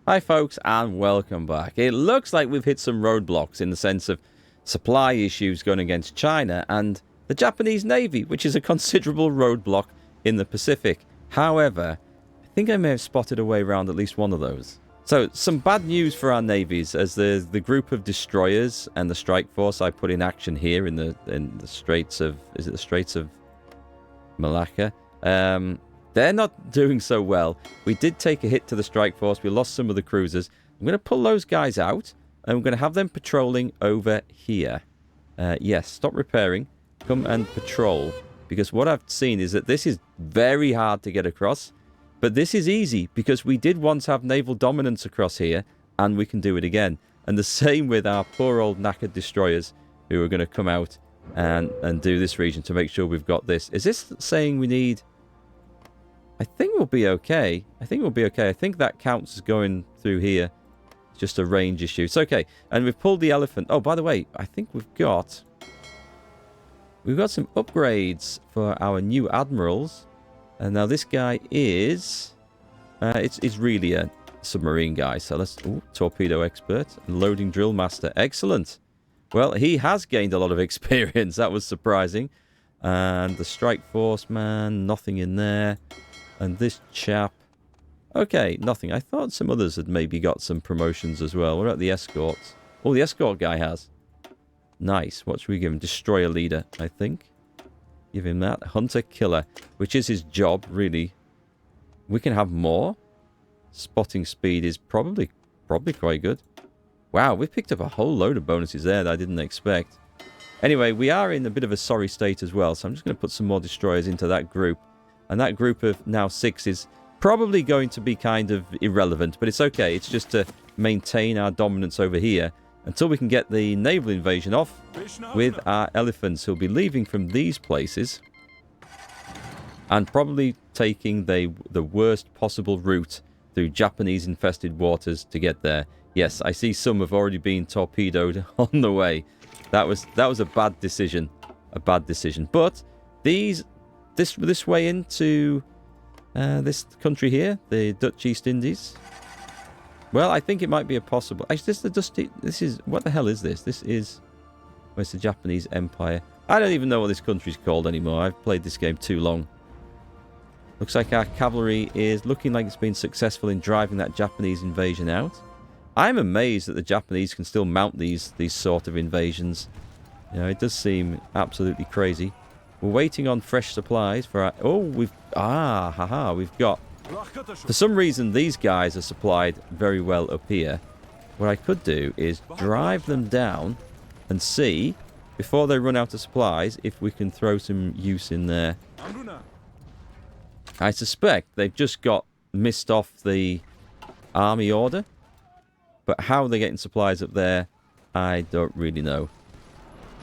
Hi folks and welcome back. It looks like we've hit some roadblocks in the sense of supply issues going against China and the Japanese Navy, which is a considerable roadblock in the Pacific. However, I think I may have spotted a way around at least one of those. So some bad news for our navies as the group of destroyers and the strike force I put in action here in the Straits of, is it the Straits of Malacca? They're not doing so well. We did take a hit to the strike force. We lost some of the cruisers. I'm going to pull those guys out, and we're going to have them patrolling over here. Yes, stop repairing. Come and patrol. Because what I've seen is that this is very hard to get across. But this is easy, because we did once have naval dominance across here, and we can do it again. And the same with our poor old knackered destroyers, who are going to come out and do this region to make sure we've got this. Is this saying we need... I think we'll be okay. I think that counts as going through here. It's just a range issue. It's okay. And we've pulled the elephant. Oh, by the way, I think we've got some upgrades for our new admirals. And now this guy is... it's really a submarine guy. So let's... Ooh, torpedo expert. Loading drill master. Excellent. Well, he has gained a lot of experience. That was surprising. And the strike force, man. Nothing in there. And this chap... Okay, nothing. I thought some others had maybe got some promotions as well. What about the escorts? Oh, the escort guy has. Nice. What should we give him? Destroyer leader, I think. Give him that. Hunter killer, which is his job, really. We can have more. Spotting speed is probably quite good. Wow, we've picked up a whole load of bonuses there that I didn't expect. Anyway, we are in a bit of a sorry state as well, so I'm just going to put some more destroyers into that group. And that group of now 6 is probably going to be kind of irrelevant, but it's okay. It's just to maintain our dominance over here until we can get the naval invasion off with our elephants who'll be leaving from these places and probably taking the worst possible route through Japanese-infested waters to get there. Yes, I see some have already been torpedoed on the way. That was a bad decision. A bad decision. But this way into this country here, the Dutch East Indies. Well, I think it might be a possible... Actually, this is... What the hell is this? This is... Where's the Japanese Empire? I don't even know what this country's called anymore. I've played this game too long. Looks like our cavalry is looking like it's been successful in driving that Japanese invasion out. I'm amazed that the Japanese can still mount these sort of invasions. You know, it does seem absolutely crazy. We're waiting on fresh supplies for our... Oh, we've got... For some reason, these guys are supplied very well up here. What I could do is drive them down and see, before they run out of supplies, if we can throw some use in there. I suspect they've just got missed off the army order. But how they're getting supplies up there, I don't really know.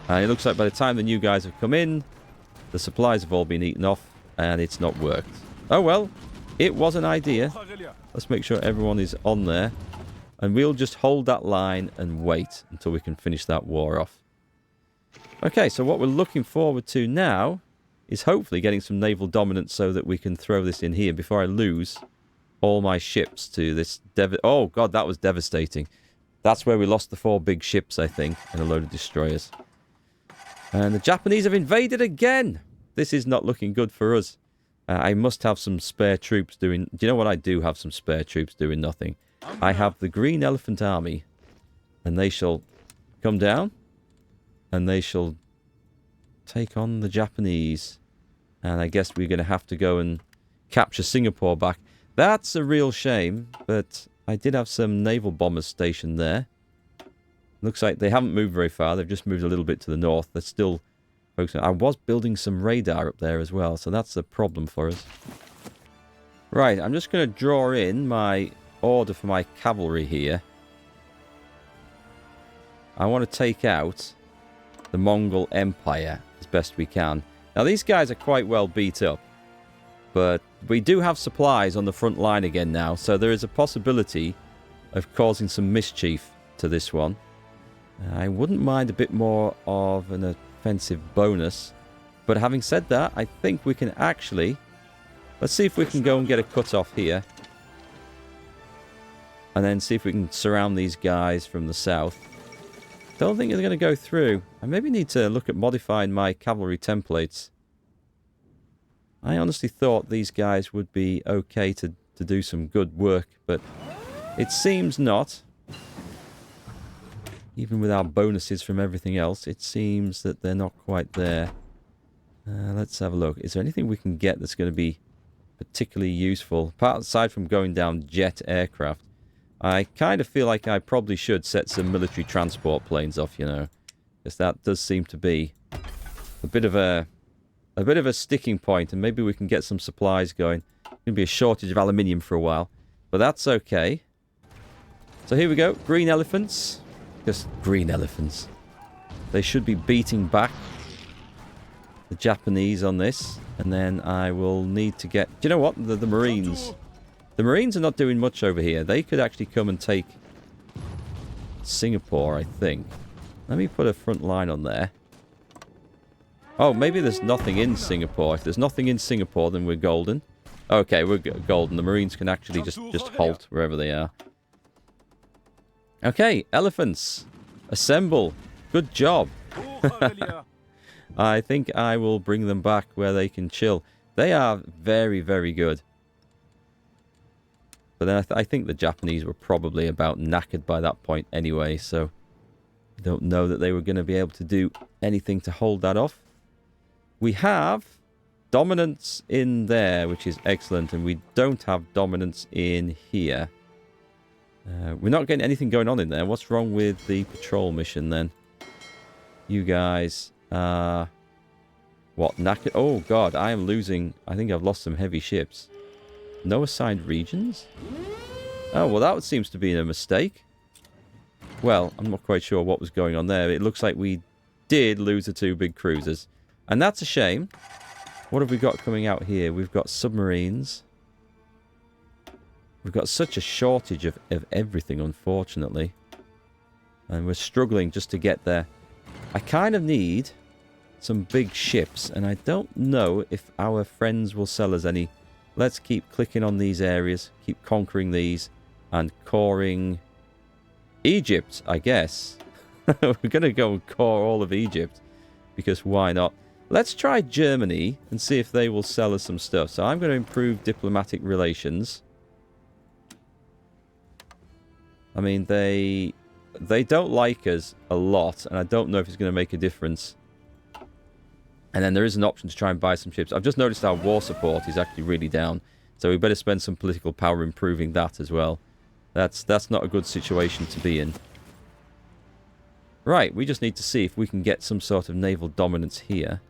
And it looks like by the time the new guys have come in, the supplies have all been eaten off, and it's not worked. Oh well, it was an idea. Let's make sure everyone is on there. And we'll just hold that line and wait until we can finish that war off. Okay, so what we're looking forward to now is hopefully getting some naval dominance so that we can throw this in here before I lose all my ships to this... Oh, God, that was devastating. That's where we lost the 4 big ships, I think, and a load of destroyers. And the Japanese have invaded again. This is not looking good for us. I must have some spare troops doing... Do you know what? I do have some spare troops doing nothing. I have the Green Elephant Army. And they shall come down. And they shall take on the Japanese. And I guess we're going to have to go and capture Singapore back. That's a real shame. But I did have some naval bombers stationed there. Looks like they haven't moved very far. They've just moved a little bit to the north. They're still focusing. I was building some radar up there as well, so that's a problem for us. Right, I'm just going to draw in my order for my cavalry here. I want to take out the Mongol Empire as best we can. Now, these guys are quite well beat up, but we do have supplies on the front line again now, so there is a possibility of causing some mischief to this one. I wouldn't mind a bit more of an offensive bonus. But having said that, I think we can actually... Let's see if we can go and get a cut-off here. And then see if we can surround these guys from the south. Don't think they're going to go through. I maybe need to look at modifying my cavalry templates. I honestly thought these guys would be okay to do some good work, but it seems not. Even with our bonuses from everything else, it seems that they're not quite there. Let's have a look. Is there anything we can get that's going to be particularly useful? Aside from going down jet aircraft, I kind of feel like I probably should set some military transport planes off, you know. Because that does seem to be a bit of a sticking point, and maybe we can get some supplies going. There's going to be a shortage of aluminium for a while, but that's okay. So here we go. Green elephants. Just green elephants. They should be beating back the Japanese on this. And then I will need to get... Do you know what? The Marines. The Marines are not doing much over here. They could actually come and take Singapore, I think. Let me put a front line on there. Oh, maybe there's nothing in Singapore. If there's nothing in Singapore, then we're golden. Okay, we're golden. The Marines can actually just halt wherever they are. Okay, elephants. Assemble. Good job. I think I will bring them back where they can chill. They are very, very good. But then I think the Japanese were probably about knackered by that point anyway, so I don't know that they were going to be able to do anything to hold that off. We have dominance in there, which is excellent, and we don't have dominance in here. We're not getting anything going on in there. What's wrong with the patrol mission then? You guys are... What? Knackered? Oh god, I am losing... I think I've lost some heavy ships. No assigned regions? Oh, well that seems to be a mistake. Well, I'm not quite sure what was going on there. It looks like we did lose the 2 big cruisers. And that's a shame. What have we got coming out here? We've got submarines. We've got such a shortage of everything, unfortunately. And we're struggling just to get there. I kind of need some big ships, and I don't know if our friends will sell us any. Let's keep clicking on these areas, keep conquering these, and coring Egypt, I guess. We're going to go and core all of Egypt, because why not? Let's try Germany and see if they will sell us some stuff. So I'm going to improve diplomatic relations. I mean, they don't like us a lot, and I don't know if it's going to make a difference. And then there is an option to try and buy some ships. I've just noticed our war support is actually really down, so we better spend some political power improving that as well. That's not a good situation to be in. Right, we just need to see if we can get some sort of naval dominance here.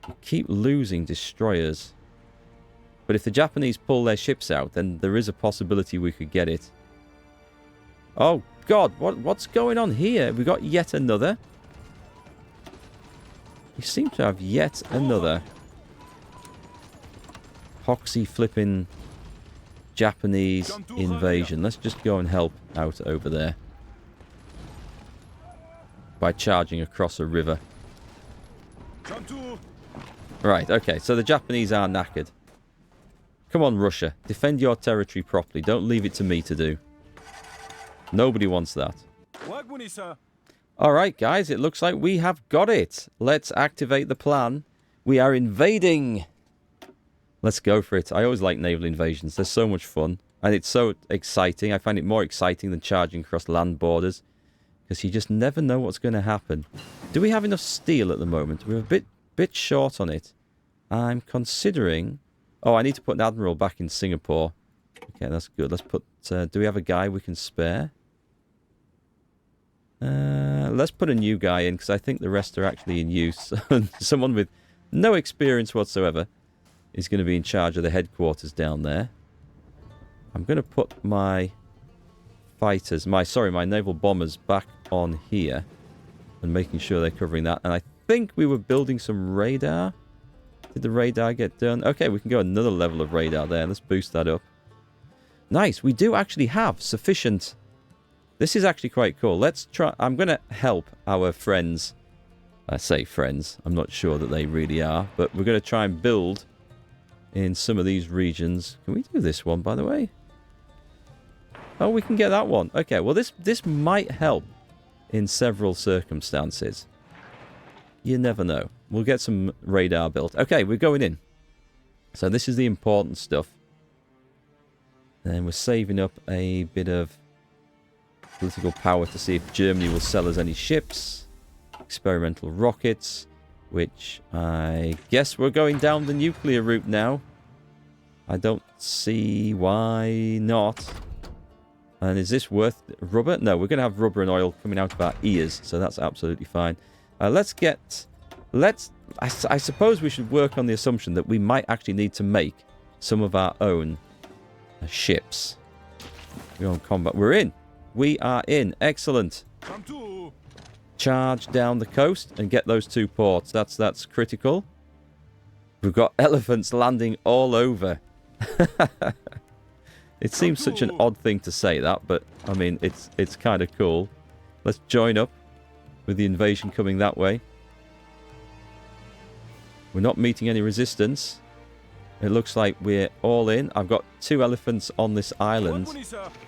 We keep losing destroyers. But if the Japanese pull their ships out, then there is a possibility we could get it. Oh, God, what's going on here? We got yet another. We seem to have yet another poxy flipping Japanese invasion. Let's just go and help out over there by charging across a river. Right, okay, so the Japanese are knackered. Come on, Russia. Defend your territory properly. Don't leave it to me to do. Nobody wants that. Alright, guys, it looks like we have got it. Let's activate the plan. We are invading. Let's go for it. I always like naval invasions. They're so much fun. And it's so exciting. I find it more exciting than charging across land borders. Because you just never know what's going to happen. Do we have enough steel at the moment? We're a bit short on it. I'm considering... Oh, I need to put an Admiral back in Singapore. Okay, that's good. Let's put... do we have a guy we can spare? Let's put a new guy in, because I think the rest are actually in use. Someone with no experience whatsoever is going to be in charge of the headquarters down there. I'm going to put my fighters, my naval bombers back on here and making sure they're covering that. And I think we were building some radar. Did the radar get done? Okay, we can go another level of radar there. Let's boost that up. Nice. We do actually have sufficient... This is actually quite cool. Let's try... I'm going to help our friends. I say friends. I'm not sure that they really are. But we're going to try and build in some of these regions. Can we do this one, by the way? Oh, we can get that one. Okay, well, this might help in several circumstances. You never know. We'll get some radar built. Okay, we're going in. So this is the important stuff. And we're saving up a bit of political power to see if Germany will sell us any ships. Experimental rockets, which I guess we're going down the nuclear route now. I don't see why not. And is this worth rubber? No, we're going to have rubber and oil coming out of our ears, so that's absolutely fine. I suppose we should work on the assumption that we might actually need to make some of our own ships. We're on combat. We're in. We are in. Excellent. Charge down the coast and get those 2 ports. That's critical. We've got elephants landing all over. It seems such an odd thing to say that, but I mean it's kind of cool. Let's join up with the invasion coming that way. We're not meeting any resistance. It looks like we're all in. I've got 2 elephants on this island.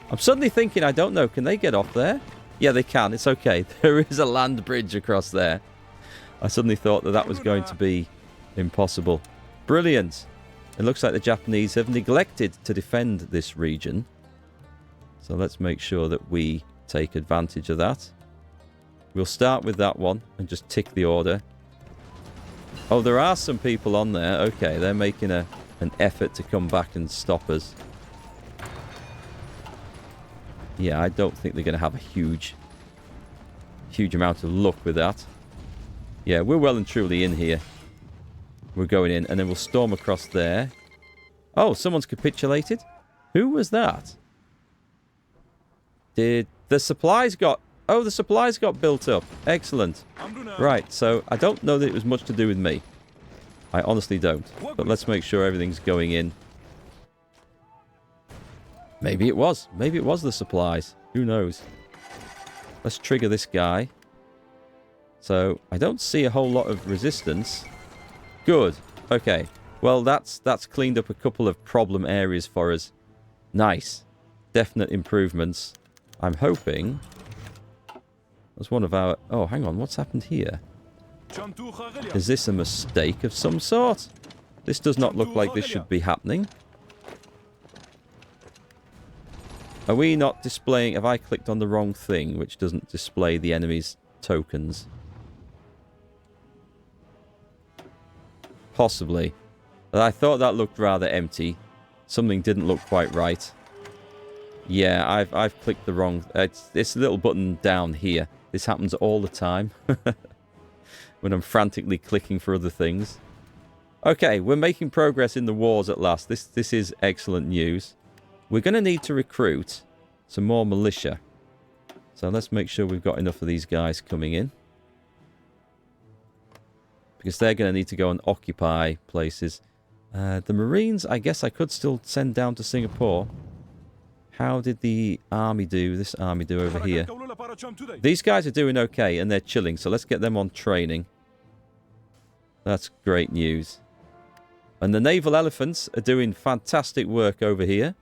I'm suddenly thinking, I don't know, can they get off there? Yeah, they can. It's okay. There is a land bridge across there. I suddenly thought that was going to be impossible. Brilliant. It looks like the Japanese have neglected to defend this region. So let's make sure that we take advantage of that. We'll start with that one and just tick the order. Oh, there are some people on there. Okay, they're making an effort to come back and stop us. Yeah, I don't think they're going to have a huge amount of luck with that. Yeah, we're well and truly in here. We're going in, and then we'll storm across there. Oh, someone's capitulated? Who was that? Did the supplies got... Oh, the supplies got built up. Excellent. Right, so I don't know that it was much to do with me. I honestly don't. But let's make sure everything's going in. Maybe it was. Maybe it was the supplies. Who knows? Let's trigger this guy. So, I don't see a whole lot of resistance. Good. Okay. Well, that's cleaned up a couple of problem areas for us. Nice. Definite improvements. I'm hoping... That's one of our... Oh, hang on. What's happened here? Is this a mistake of some sort? This does not look like this should be happening. Are we not displaying... Have I clicked on the wrong thing, which doesn't display the enemy's tokens? Possibly. But I thought that looked rather empty. Something didn't look quite right. Yeah, I've clicked the wrong... It's this little button down here. This happens all the time. When I'm frantically clicking for other things. Okay, we're making progress in the wars at last. This is excellent news. We're going to need to recruit some more militia. So let's make sure we've got enough of these guys coming in. Because they're going to need to go and occupy places. The Marines, I guess I could still send down to Singapore. How did the army do, this army do over here? These guys are doing okay and they're chilling. So let's get them on training. That's great news. And the naval elephants are doing fantastic work over here.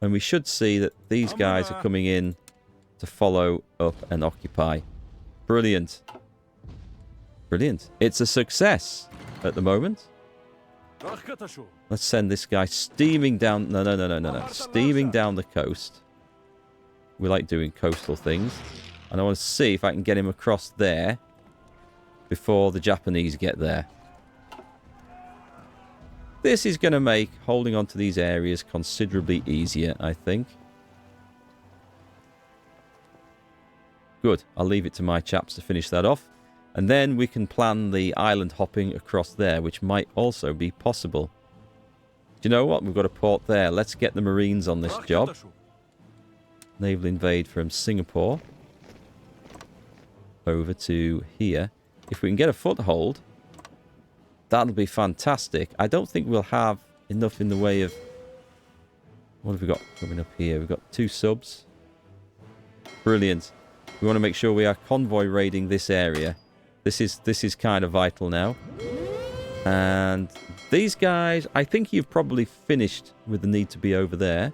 And we should see that these guys are coming in to follow up and occupy. Brilliant. Brilliant. It's a success at the moment. Let's send this guy steaming down... No. Steaming down the coast. We like doing coastal things. And I want to see if I can get him across there before the Japanese get there. This is going to make holding on to these areas considerably easier, I think. Good. I'll leave it to my chaps to finish that off. And then we can plan the island hopping across there, which might also be possible. Do you know what? We've got a port there. Let's get the Marines on this job. Naval invade from Singapore. Over to here. If we can get a foothold, that'll be fantastic. I don't think we'll have enough in the way of... What have we got coming up here? We've got 2 subs. Brilliant. We want to make sure we are convoy raiding this area. This is kind of vital now. And these guys, I think you've probably finished with the need to be over there.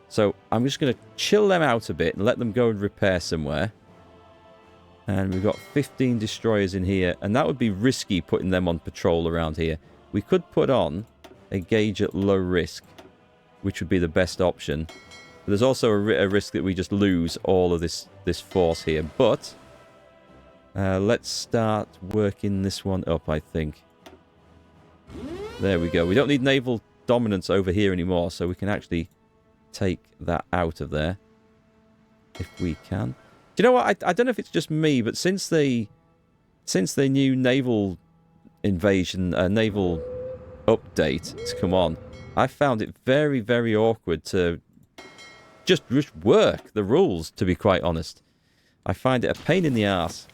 So I'm just going to chill them out a bit and let them go and repair somewhere. And we've got 15 destroyers in here. And that would be risky putting them on patrol around here. We could put on a gauge at low risk, which would be the best option. But there's also a risk that we just lose all of this force here. But let's start working this one up, I think. There we go. We don't need naval dominance over here anymore, so we can actually take that out of there if we can. Do you know what? I don't know if it's just me, but since the new naval invasion, naval update has come on, I found it very, very awkward to just work the rules, to be quite honest. I find it a pain in the arse.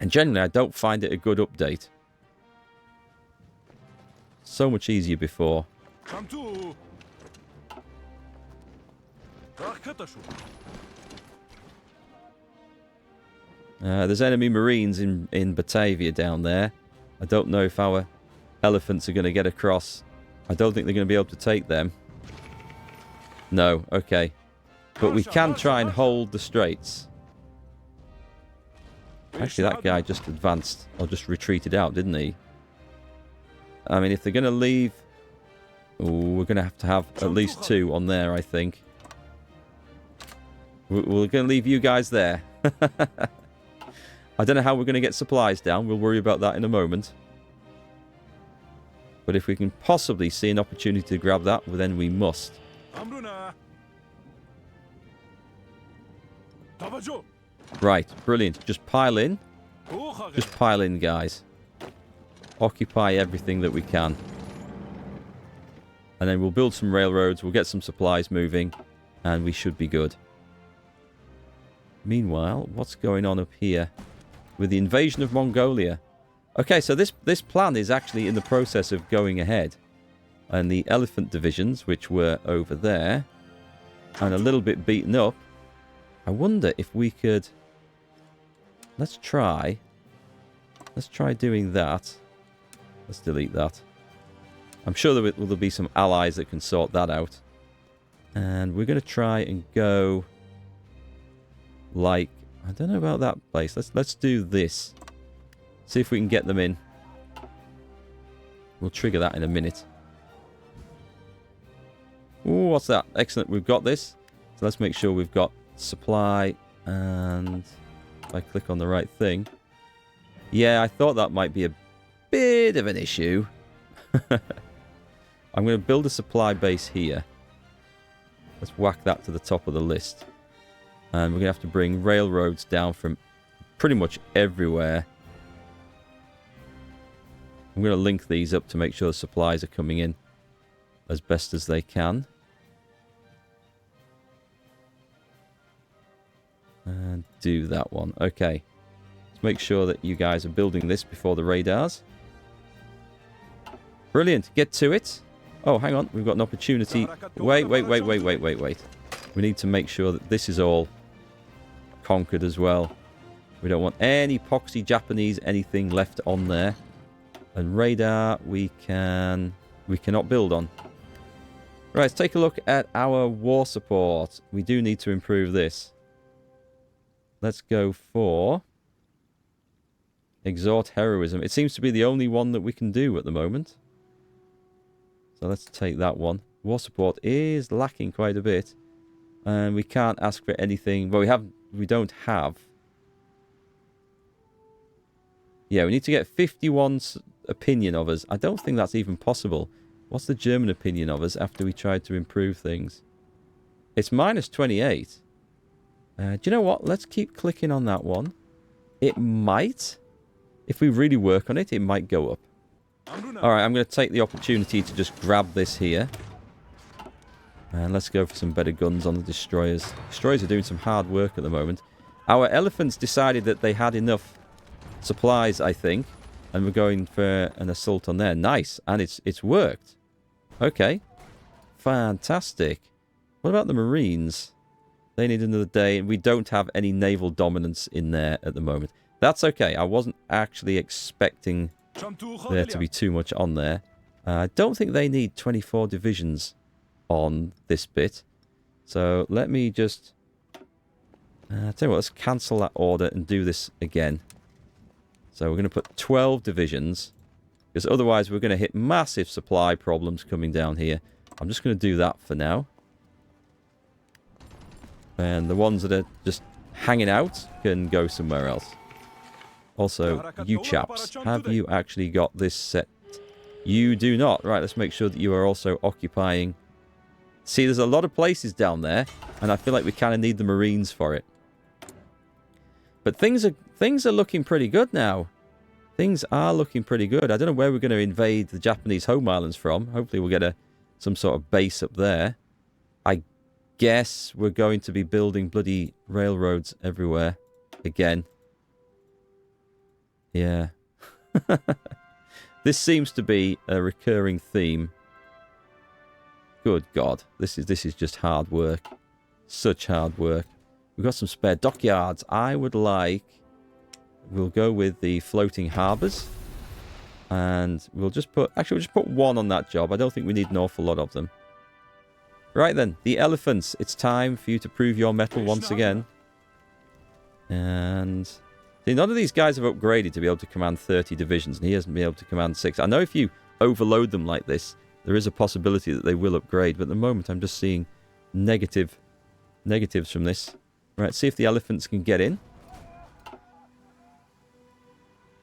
And generally, I don't find it a good update. So much easier before. There's enemy marines in Batavia down there. I don't know if our elephants are going to get across. I don't think they're going to be able to take them. No, okay. But we can try and hold the straits. Actually, that guy just advanced, or just retreated out, didn't he? I mean, if they're going to leave... Ooh, we're going to have at least 2 on there, I think. We're going to leave you guys there. I don't know how we're going to get supplies down. We'll worry about that in a moment. But if we can possibly see an opportunity to grab that, well, then we must. Right, brilliant. Just pile in. Just pile in, guys. Occupy everything that we can. And then we'll build some railroads, we'll get some supplies moving, and we should be good. Meanwhile, what's going on up here with the invasion of Mongolia? Okay, so this plan is actually in the process of going ahead. And the elephant divisions, which were over there, and a little bit beaten up, I wonder if we could... Let's try doing that. Let's delete that. I'm sure there will be some allies that can sort that out. And we're going to try and go... Like... I don't know about that place. Let's do this. See if we can get them in. We'll trigger that in a minute. Ooh, what's that? Excellent, we've got this. So let's make sure we've got supply. And if I click on the right thing. Yeah, I thought that might be a bit of an issue. I'm going to build a supply base here. Let's whack that to the top of the list. And we're going to have to bring railroads down from pretty much everywhere. I'm going to link these up to make sure the supplies are coming in as best as they can. And do that one. Okay. Let's make sure that you guys are building this before the radars. Brilliant. Get to it. Oh, hang on. We've got an opportunity. Wait. We need to make sure that this is all conquered as well. We don't want any poxy Japanese anything left on there. And radar we cannot build on. Right, let's take a look at our war support. We do need to improve this. Let's go for exhort heroism. It seems to be the only one that we can do at the moment. So let's take that one. War support is lacking quite a bit. And we can't ask for anything. Well, we don't have. Yeah, we need to get 51's opinion of us. I don't think that's even possible. What's the German opinion of us after we tried to improve things? It's minus 28. Do you know what? Let's keep clicking on that one. It might. If we really work on it, it might go up. Alright, I'm going to take the opportunity to just grab this here. And let's go for some better guns on the destroyers. Destroyers are doing some hard work at the moment. Our elephants decided that they had enough supplies, I think. And we're going for an assault on there. Nice. And it's worked. Okay. Fantastic. What about the Marines? They need another day. We don't have any naval dominance in there at the moment. That's okay. I wasn't actually expecting there to be too much on there. I don't think they need 24 divisions on this bit. So let me just... tell you what, let's cancel that order and do this again. So we're going to put 12 divisions. Because otherwise we're going to hit massive supply problems coming down here. I'm just going to do that for now. And the ones that are just hanging out can go somewhere else. Also, you chaps, have you actually got this set? You do not. Right, let's make sure that you are also occupying... See, there's a lot of places down there, and I feel like we kind of need the Marines for it. But things are looking pretty good now. Things are looking pretty good. I don't know where we're going to invade the Japanese home islands from. Hopefully we'll get some sort of base up there. I guess we're going to be building bloody railroads everywhere. Again. Yeah. This seems to be a recurring theme. Good God. This is just hard work. Such hard work. We've got some spare dockyards. I would like... We'll go with the floating harbours. And we'll just put... Actually, we'll just put one on that job. I don't think we need an awful lot of them. Right then. The elephants. It's time for you to prove your mettle once again. And... See, none of these guys have upgraded to be able to command 30 divisions. And he hasn't been able to command 6. I know if you overload them like this, there is a possibility that they will upgrade. But at the moment, I'm just seeing negatives from this. Right, see if the elephants can get in.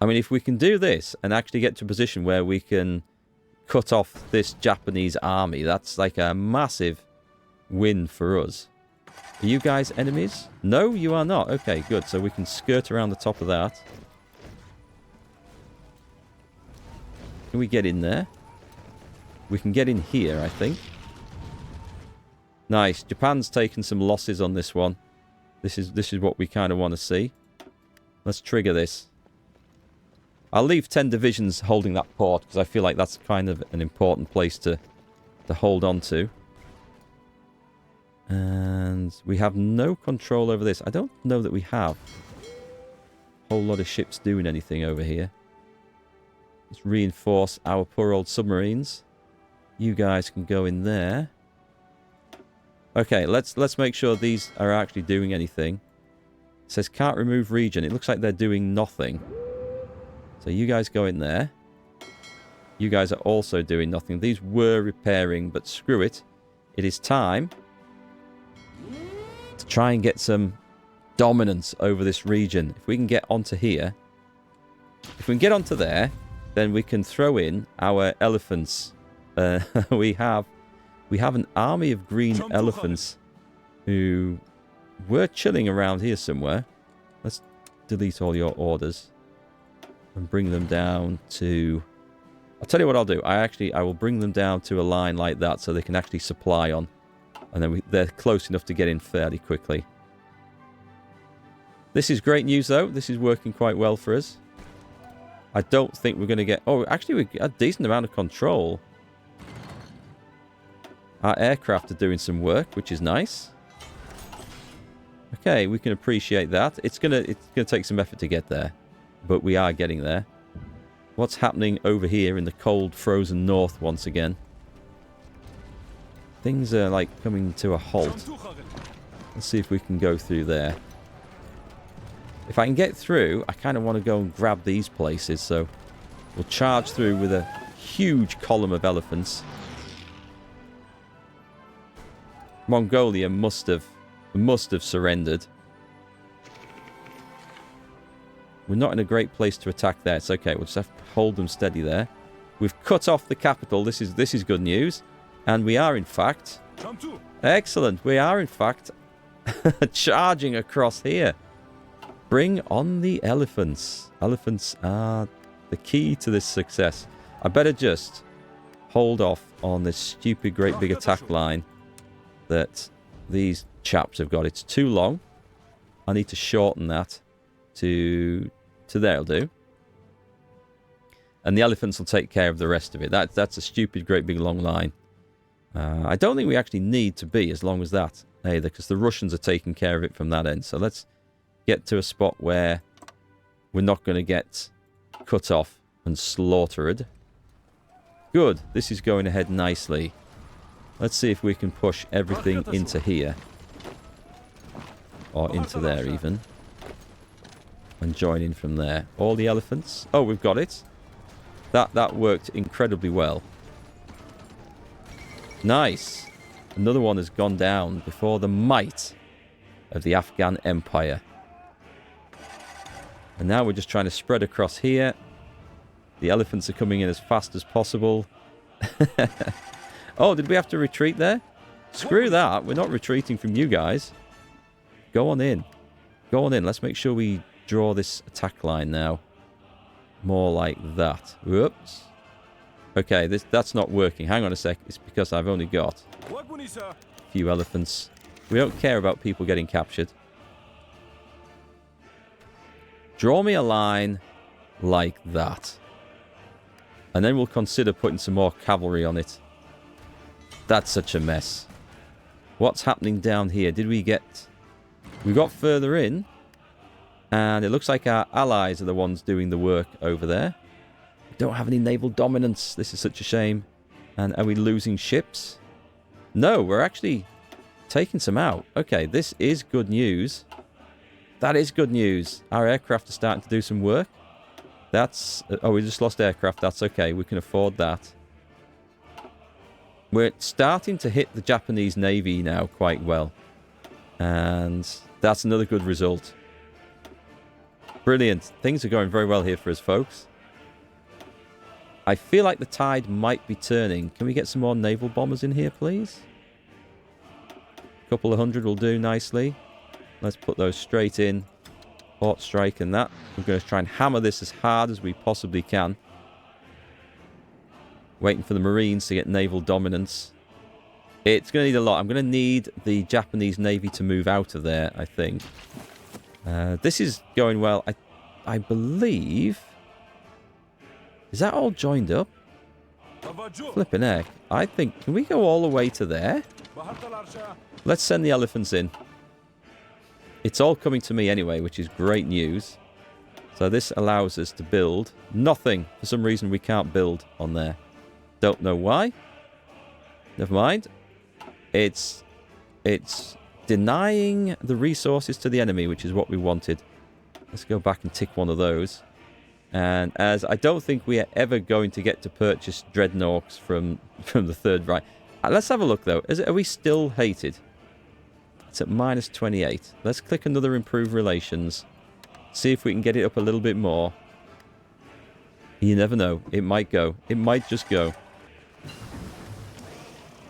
I mean, if we can do this and actually get to a position where we can cut off this Japanese army, that's like a massive win for us. Are you guys enemies? No, you are not. Okay, good. So we can skirt around the top of that. Can we get in there? We can get in here, I think. Nice. Japan's taken some losses on this one. This is what we kind of want to see. Let's trigger this. I'll leave 10 divisions holding that port because I feel like that's kind of an important place to hold on to. And we have no control over this. I don't know that we have a whole lot of ships doing anything over here. Let's reinforce our poor old submarines. You guys can go in there. Okay, let's make sure these are actually doing anything. It says can't remove region. It looks like they're doing nothing. So you guys go in there. You guys are also doing nothing. These were repairing, but screw it. It is time to try and get some dominance over this region. If we can get onto here, if we can get onto there, then we can throw in our elephants. We have an army of green elephants who were chilling around here somewhere. Let's delete all your orders and bring them down to... I'll tell you what I'll do. I will bring them down to a line like that so they can actually supply on. And then they're close enough to get in fairly quickly. This is great news, though. This is working quite well for us. I don't think we're going to get... Oh, actually, we got a decent amount of control. Our aircraft are doing some work, which is nice. Okay, we can appreciate that. It's gonna take some effort to get there, but we are getting there. What's happening over here in the cold, frozen north once again? Things are like coming to a halt. Let's see if we can go through there. If I can get through, I kind of want to go and grab these places, so we'll charge through with a huge column of elephants. Mongolia must have surrendered. We're not in a great place to attack there. It's okay. We'll just have to hold them steady there. We've cut off the capital. This is good news. And we are, in fact... Excellent. We are, in fact, charging across here. Bring on the elephants. Elephants are the key to this success. I better just hold off on this stupid great big attack line that these chaps have got. It's too long. I need to shorten that to there'll do. And the elephants will take care of the rest of it. That's a stupid great big long line. I don't think we actually need to be as long as that either, because the Russians are taking care of it from that end. So let's get to a spot where we're not going to get cut off and slaughtered. Good. This is going ahead nicely. Let's see if we can push everything into here. Or into there even. And join in from there. All the elephants. Oh, we've got it. That worked incredibly well. Nice. Another one has gone down before the might of the Afghan Empire. And now we're just trying to spread across here. The elephants are coming in as fast as possible. Oh, did we have to retreat there? Screw that. We're not retreating from you guys. Go on in. Go on in. Let's make sure we draw this attack line now. More like that. Whoops. Okay, that's not working. Hang on a sec. It's because I've only got a few elephants. We don't care about people getting captured. Draw me a line like that. And then we'll consider putting some more cavalry on it. That's such a mess. What's happening down here? Did we get... We got further in. And it looks like our allies are the ones doing the work over there. We don't have any naval dominance. This is such a shame. And are we losing ships? No, we're actually taking some out. Okay, this is good news. That is good news. Our aircraft are starting to do some work. That's... Oh, we just lost aircraft. That's okay. We can afford that. We're starting to hit the Japanese Navy now quite well. And that's another good result. Brilliant. Things are going very well here for us, folks. I feel like the tide might be turning. Can we get some more naval bombers in here, please? A couple of hundred will do nicely. Let's put those straight in. Port strike and that. We're going to try and hammer this as hard as we possibly can. Waiting for the Marines to get naval dominance. It's going to need a lot. I'm going to need the Japanese Navy to move out of there, I think. This is going well. I believe... Is that all joined up? Flipping heck. I think... Can we go all the way to there? Let's send the elephants in. It's all coming to me anyway, which is great news. So this allows us to build nothing. For some reason, we can't build on there. Don't know why. Never mind. It's denying the resources to the enemy, which is what we wanted. Let's go back and tick one of those. And as I don't think we are ever going to get to purchase dreadnoughts from the Third Reich. Let's have a look, though. Are we still hated? It's at minus 28. Let's click another improve relations. See if we can get it up a little bit more. You never know. It might go. It might just go.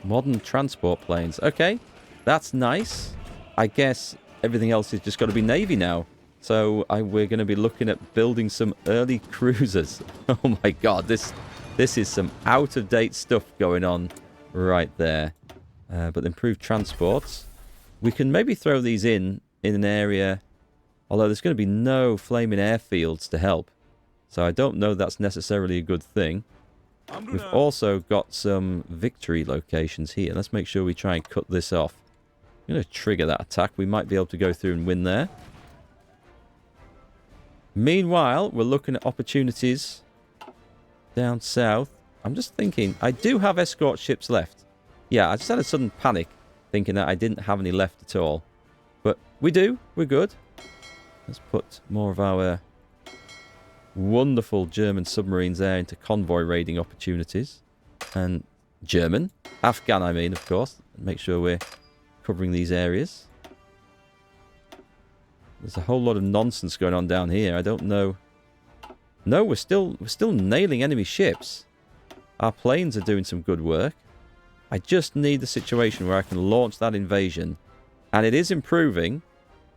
Modern transport planes. Okay. That's nice. I guess everything else has just got to be Navy now. So we're going to be looking at building some early cruisers. Oh my god. This is some out-of-date stuff going on right there. But improved transports. We can maybe throw these in an area, although there's going to be no flaming airfields to help. So I don't know that's necessarily a good thing. We've also got some victory locations here. Let's make sure we try and cut this off. I'm going to trigger that attack. We might be able to go through and win there. Meanwhile, we're looking at opportunities down south. I'm just thinking, I do have escort ships left. Yeah, I just had a sudden panic, thinking that I didn't have any left at all. But we do. We're good. Let's put more of our wonderful German submarines there into convoy raiding opportunities. And German. Afghan, I mean, of course. Make sure we're covering these areas. There's a whole lot of nonsense going on down here. I don't know. No, we're still nailing enemy ships. Our planes are doing some good work. I just need the situation where I can launch that invasion. And it is improving.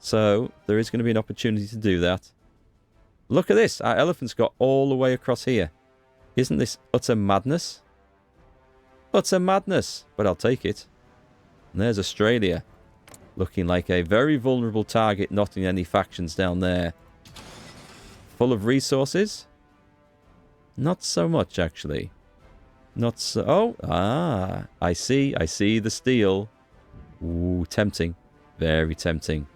So there is going to be an opportunity to do that. Look at this. Our elephants got all the way across here. Isn't this utter madness? Utter madness. But I'll take it. And there's Australia. Looking like a very vulnerable target, not in any factions down there. Full of resources? Not so much, actually. Not so... Oh, I see the steel. Ooh, tempting. Very tempting.